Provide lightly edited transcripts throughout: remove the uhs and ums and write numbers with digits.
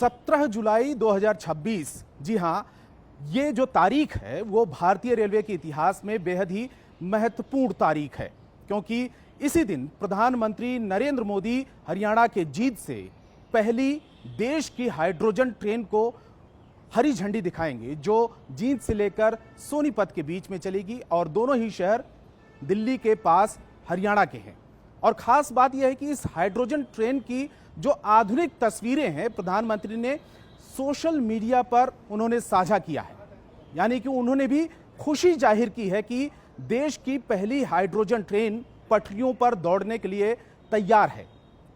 17 जुलाई 2026, जी हाँ, ये जो तारीख है वो भारतीय रेलवे के इतिहास में बेहद ही महत्वपूर्ण तारीख है, क्योंकि इसी दिन प्रधानमंत्री नरेंद्र मोदी हरियाणा के जींद से पहली देश की हाइड्रोजन ट्रेन को हरी झंडी दिखाएंगे, जो जींद से लेकर सोनीपत के बीच में चलेगी और दोनों ही शहर दिल्ली के पास हरियाणा के हैं। और खास बात यह है कि इस हाइड्रोजन ट्रेन की जो आधुनिक तस्वीरें हैं प्रधानमंत्री ने सोशल मीडिया पर उन्होंने साझा किया है, यानी कि उन्होंने भी खुशी जाहिर की है कि देश की पहली हाइड्रोजन ट्रेन पटरियों पर दौड़ने के लिए तैयार है।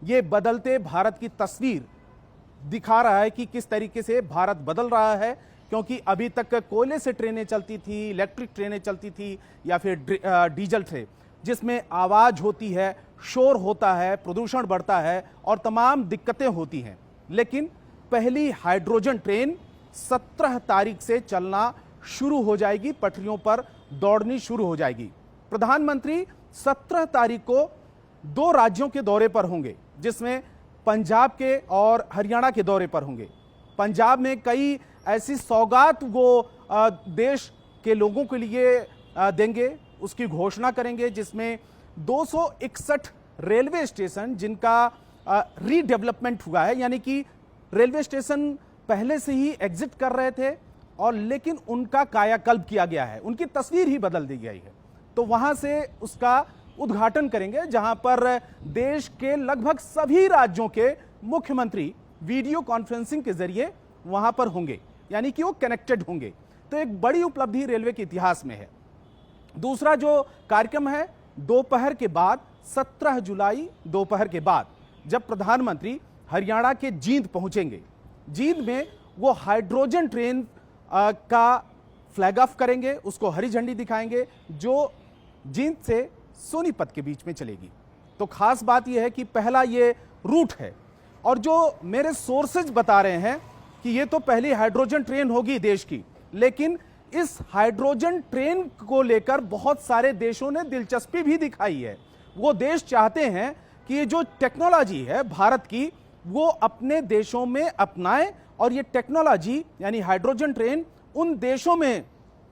ये बदलते भारत की तस्वीर दिखा रहा है कि किस तरीके से भारत बदल रहा है, क्योंकि अभी तक कोयले से ट्रेनें चलती थी, इलेक्ट्रिक ट्रेनें चलती थी या फिर डीजल थे, जिसमें आवाज होती है, शोर होता है, प्रदूषण बढ़ता है और तमाम दिक्कतें होती हैं। लेकिन पहली हाइड्रोजन ट्रेन 17 तारीख से चलना शुरू हो जाएगी, पटरियों पर दौड़नी शुरू हो जाएगी। प्रधानमंत्री 17 तारीख को 2 राज्यों के दौरे पर होंगे, जिसमें पंजाब के और हरियाणा के दौरे पर होंगे। पंजाब में कई ऐसी सौगात वो देश के लोगों के लिए देंगे, उसकी घोषणा करेंगे, जिसमें 261 रेलवे स्टेशन जिनका रीडेवलपमेंट हुआ है, यानी कि रेलवे स्टेशन पहले से ही एग्जिट कर रहे थे और लेकिन उनका कायाकल्प किया गया है, उनकी तस्वीर ही बदल दी गई है, तो वहां से उसका उद्घाटन करेंगे, जहां पर देश के लगभग सभी राज्यों के मुख्यमंत्री वीडियो कॉन्फ्रेंसिंग के जरिए वहां पर होंगे, यानी कि वो कनेक्टेड होंगे। तो एक बड़ी उपलब्धि रेलवे के इतिहास में है। दूसरा जो कार्यक्रम है, दोपहर के बाद 17 जुलाई दोपहर के बाद जब प्रधानमंत्री हरियाणा के जींद पहुंचेंगे, जींद में वो हाइड्रोजन ट्रेन का फ्लैग ऑफ करेंगे, उसको हरी झंडी दिखाएंगे, जो जींद से सोनीपत के बीच में चलेगी। तो खास बात यह है कि पहला ये रूट है, और जो मेरे सोर्सेज बता रहे हैं कि ये तो पहली हाइड्रोजन ट्रेन होगी देश की, लेकिन इस हाइड्रोजन ट्रेन को लेकर बहुत सारे देशों ने दिलचस्पी भी दिखाई है। वो देश चाहते हैं कि ये जो टेक्नोलॉजी है भारत की, वो अपने देशों में अपनाएं और ये टेक्नोलॉजी यानी हाइड्रोजन ट्रेन उन देशों में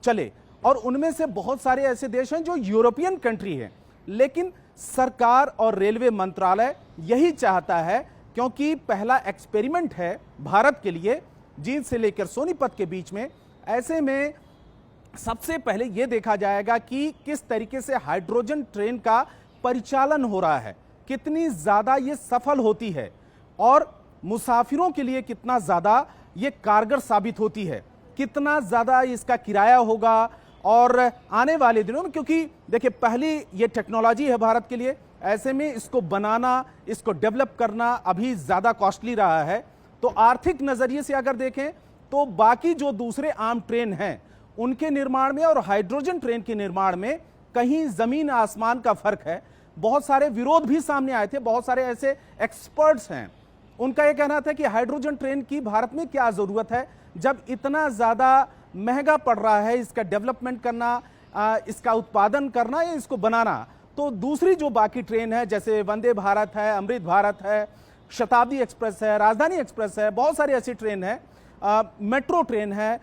चले। और उनमें से बहुत सारे ऐसे देश हैं जो यूरोपियन कंट्री हैं, लेकिन सरकार और रेलवे मंत्रालय यही चाहता है, क्योंकि पहला एक्सपेरिमेंट है भारत के लिए जींद से लेकर सोनीपत के बीच में। ऐसे में सबसे पहले यह देखा जाएगा कि किस तरीके से हाइड्रोजन ट्रेन का परिचालन हो रहा है, कितनी ज्यादा ये सफल होती है और मुसाफिरों के लिए कितना ज्यादा ये कारगर साबित होती है, कितना ज्यादा इसका किराया होगा। और आने वाले दिनों में, क्योंकि देखिए पहली ये टेक्नोलॉजी है भारत के लिए, ऐसे में इसको बनाना, इसको डेवलप करना अभी ज्यादा कॉस्टली रहा है। तो आर्थिक नजरिए से अगर देखें तो बाकी जो दूसरे आम ट्रेन हैं उनके निर्माण में और हाइड्रोजन ट्रेन के निर्माण में कहीं जमीन आसमान का फर्क है। बहुत सारे विरोध भी सामने आए थे, बहुत सारे ऐसे एक्सपर्ट्स हैं, उनका यह कहना था कि हाइड्रोजन ट्रेन की भारत में क्या जरूरत है, जब इतना ज्यादा महंगा पड़ रहा है इसका डेवलपमेंट करना, इसका उत्पादन करना या इसको बनाना। तो दूसरी जो बाकी ट्रेन है, जैसे वंदे भारत है, अमृत भारत है, शताब्दी एक्सप्रेस है, राजधानी एक्सप्रेस है, बहुत सारी ऐसी ट्रेन है, मेट्रो ट्रेन है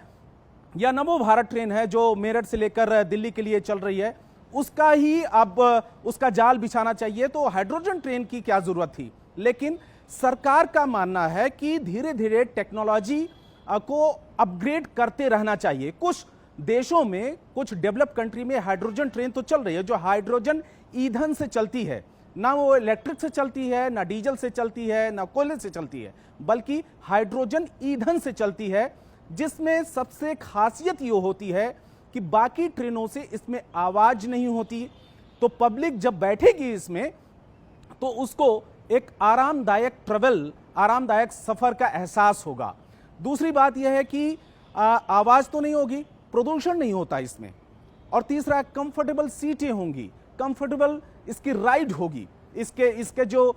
या नमो भारत ट्रेन है जो मेरठ से लेकर दिल्ली के लिए चल रही है, उसका ही अब उसका जाल बिछाना चाहिए। तो हाइड्रोजन ट्रेन की क्या जरूरत थी। लेकिन सरकार का मानना है कि धीरे धीरे टेक्नोलॉजी को अपग्रेड करते रहना चाहिए। कुछ देशों में, कुछ डेवलप कंट्री में हाइड्रोजन ट्रेन तो चल रही है जो हाइड्रोजन ईंधन से चलती है, ना वो इलेक्ट्रिक से चलती है, ना डीजल से चलती है, ना कोयले से चलती है, बल्कि हाइड्रोजन ईंधन से चलती है, जिसमें सबसे खासियत ये होती है कि बाकी ट्रेनों से इसमें आवाज नहीं होती। तो पब्लिक जब बैठेगी इसमें तो उसको एक आरामदायक ट्रेवल, आरामदायक सफर का एहसास होगा। दूसरी बात यह है कि आवाज तो नहीं होगी, प्रदूषण नहीं होता इसमें, और तीसरा कंफर्टेबल सीटें होंगी, कंफर्टेबल इसकी राइड होगी, इसके जो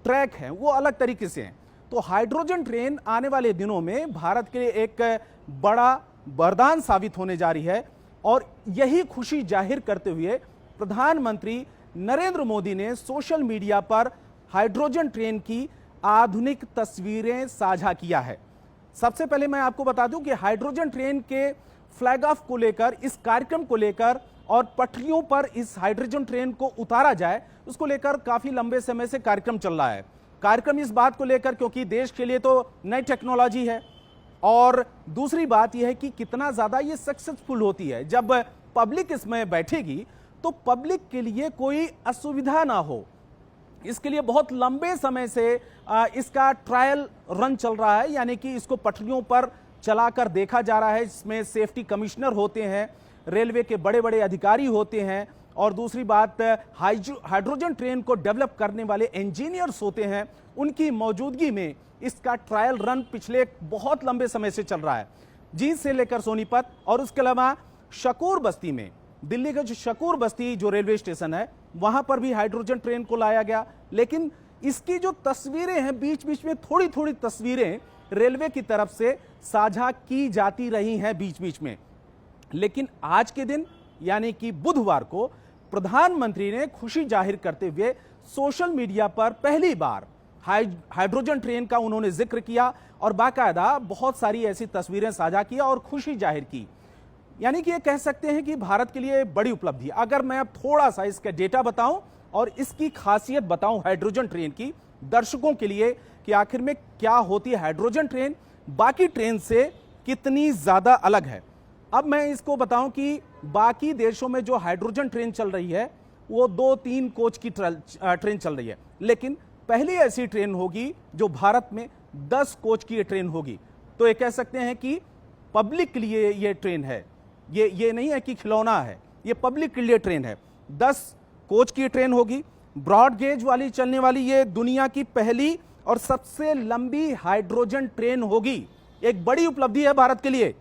ट्रैक हैं वो अलग तरीके से हैं। तो हाइड्रोजन ट्रेन आने वाले दिनों में भारत के लिए एक बड़ा वरदान साबित होने जा रही है, और यही खुशी जाहिर करते हुए प्रधानमंत्री नरेंद्र मोदी ने सोशल मीडिया पर हाइड्रोजन ट्रेन की आधुनिक तस्वीरें साझा किया है। सबसे पहले मैं आपको बता दूं कि हाइड्रोजन ट्रेन के फ्लैग ऑफ को लेकर, इस कार्यक्रम को लेकर और पटरियों पर इस हाइड्रोजन ट्रेन को उतारा जाए, उसको लेकर काफी लंबे समय से कार्यक्रम चल रहा है। कार्यक्रम इस बात को लेकर क्योंकि देश के लिए तो नई टेक्नोलॉजी है, और दूसरी बात यह है कि कितना ज्यादा ये सक्सेसफुल होती है। जब पब्लिक इसमें बैठेगी तो पब्लिक के लिए कोई असुविधा ना हो, इसके लिए बहुत लंबे समय से इसका ट्रायल रन चल रहा है, यानी कि इसको पटरियों पर चलाकर देखा जा रहा है। इसमें सेफ्टी कमिश्नर होते हैं, रेलवे के बड़े बड़े अधिकारी होते हैं, और दूसरी बात हाइड्रोजन ट्रेन को डेवलप करने वाले इंजीनियर्स होते हैं। उनकी मौजूदगी में इसका ट्रायल रन पिछले बहुत लंबे समय से चल रहा है, जींद से लेकर सोनीपत। और उसके अलावा शकूर बस्ती में, दिल्ली का जो शकूर बस्ती जो रेलवे स्टेशन है, वहां पर भी हाइड्रोजन ट्रेन को लाया गया। लेकिन इसकी जो तस्वीरें हैं, बीच बीच में थोड़ी थोड़ी तस्वीरें रेलवे की तरफ से साझा की जाती रही हैं बीच बीच में। लेकिन आज के दिन यानी कि बुधवार को प्रधानमंत्री ने खुशी जाहिर करते हुए सोशल मीडिया पर पहली बार हाइड्रोजन ट्रेन का उन्होंने जिक्र किया और बाकायदा बहुत सारी ऐसी तस्वीरें साझा किया और खुशी जाहिर की। यानी कि ये कह सकते हैं कि भारत के लिए बड़ी उपलब्धि। अगर मैं अब थोड़ा सा इसका डेटा बताऊं और इसकी खासियत बताऊं हाइड्रोजन ट्रेन की दर्शकों के लिए कि आखिर में क्या होती है हाइड्रोजन ट्रेन, बाकी ट्रेन से कितनी ज्यादा अलग है। अब मैं इसको बताऊं कि बाकी देशों में जो हाइड्रोजन ट्रेन चल रही है वो 2-3 कोच की ट्रेन चल रही है, लेकिन पहली ऐसी ट्रेन होगी जो भारत में 10 कोच की ट्रेन होगी। तो ये कह सकते हैं कि पब्लिक के लिए ये ट्रेन है, ये नहीं है कि खिलौना है, ये पब्लिक के लिए ट्रेन है। 10 कोच की ट्रेन होगी, ब्रॉड गेज वाली चलने वाली ये दुनिया की पहली और सबसे लंबी हाइड्रोजन ट्रेन होगी। एक बड़ी उपलब्धि है भारत के लिए।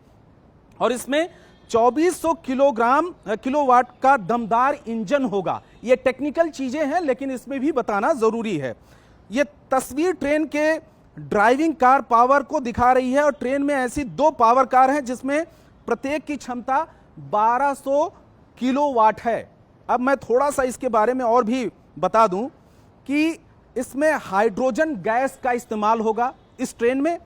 और इसमें 2400 किलोवाट का दमदार इंजन होगा। ये टेक्निकल चीजें हैं, लेकिन इसमें भी बताना जरूरी है। ये तस्वीर ट्रेन के ड्राइविंग कार पावर को दिखा रही है, और ट्रेन में ऐसी 2 पावर कार हैं जिसमें प्रत्येक की क्षमता 1200 किलोवाट है। अब मैं थोड़ा सा इसके बारे में और भी बता दूं कि इसमें हाइड्रोजन गैस का इस्तेमाल होगा इस ट्रेन में,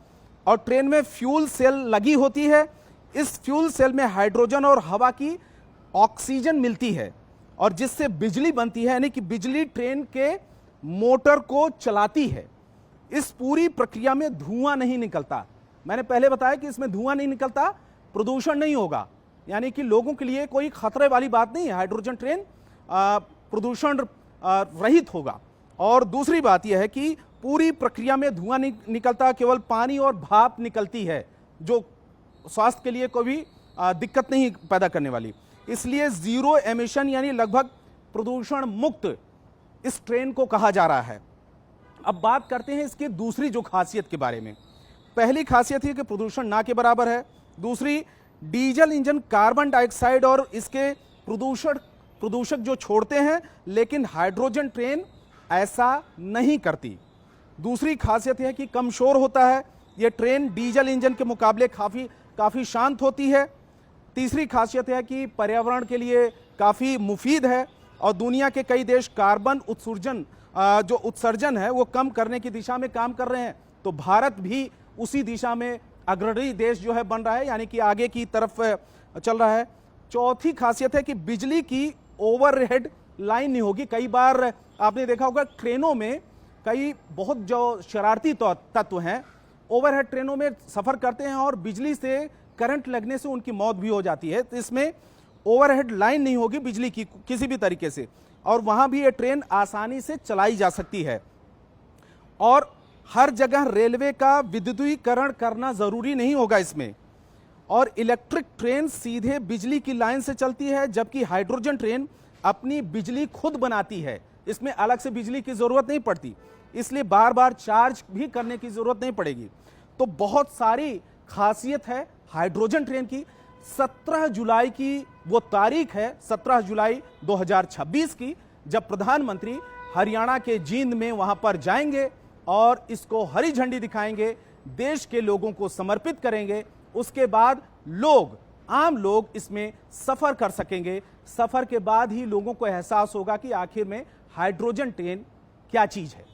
और ट्रेन में फ्यूल सेल लगी होती है। इस फ्यूल सेल में हाइड्रोजन और हवा की ऑक्सीजन मिलती है और जिससे बिजली बनती है, यानी कि बिजली ट्रेन के मोटर को चलाती है। इस पूरी प्रक्रिया में धुआं नहीं निकलता। मैंने पहले बताया कि इसमें धुआं नहीं निकलता, प्रदूषण नहीं होगा, यानी कि लोगों के लिए कोई खतरे वाली बात नहीं है। हाइड्रोजन ट्रेन प्रदूषण रहित होगा। और दूसरी बात यह है कि पूरी प्रक्रिया में धुआं नहीं निकलता, केवल पानी और भाप निकलती है जो स्वास्थ्य के लिए कोई भी दिक्कत नहीं पैदा करने वाली। इसलिए जीरो एमिशन यानी लगभग प्रदूषण मुक्त इस ट्रेन को कहा जा रहा है। अब बात करते हैं इसकी दूसरी जो खासियत के बारे में। पहली खासियत है कि प्रदूषण ना के बराबर है। दूसरी, डीजल इंजन कार्बन डाइऑक्साइड और इसके प्रदूषक जो छोड़ते हैं, लेकिन हाइड्रोजन ट्रेन ऐसा नहीं करती। दूसरी खासियत है कि कम शोर होता है। यह ट्रेन डीजल इंजन के मुकाबले काफी शांत होती है। तीसरी खासियत है कि पर्यावरण के लिए काफी मुफीद है, और दुनिया के कई देश कार्बन उत्सर्जन है वो कम करने की दिशा में काम कर रहे हैं। तो भारत भी उसी दिशा में अग्रणी देश जो है बन रहा है, यानी कि आगे की तरफ चल रहा है। चौथी खासियत है कि बिजली की ओवरहेड लाइन नहीं होगी। कई बार आपने देखा होगा ट्रेनों में कई बहुत जो शरारती तत्व हैं ओवरहेड ट्रेनों में सफर करते हैं और बिजली से करंट लगने से उनकी मौत भी हो जाती है। तो इसमें ओवरहेड लाइन नहीं होगी बिजली की किसी भी तरीके से, और वहां भी ये ट्रेन आसानी से चलाई जा सकती है। और हर जगह रेलवे का विद्युतीकरण करना जरूरी नहीं होगा इसमें। और इलेक्ट्रिक ट्रेन सीधे बिजली की लाइन से चलती है, जबकि हाइड्रोजन ट्रेन अपनी बिजली खुद बनाती है। इसमें अलग से बिजली की जरूरत नहीं पड़ती, इसलिए बार बार चार्ज भी करने की जरूरत नहीं पड़ेगी। तो बहुत सारी खासियत है हाइड्रोजन ट्रेन की। 17 जुलाई की वो तारीख है, 17 जुलाई 2026 की, जब प्रधानमंत्री हरियाणा के जींद में वहां पर जाएंगे और इसको हरी झंडी दिखाएंगे, देश के लोगों को समर्पित करेंगे। उसके बाद आम लोग इसमें सफर कर सकेंगे। सफर के बाद ही लोगों को एहसास होगा कि आखिर में हाइड्रोजन ट्रेन क्या चीज है।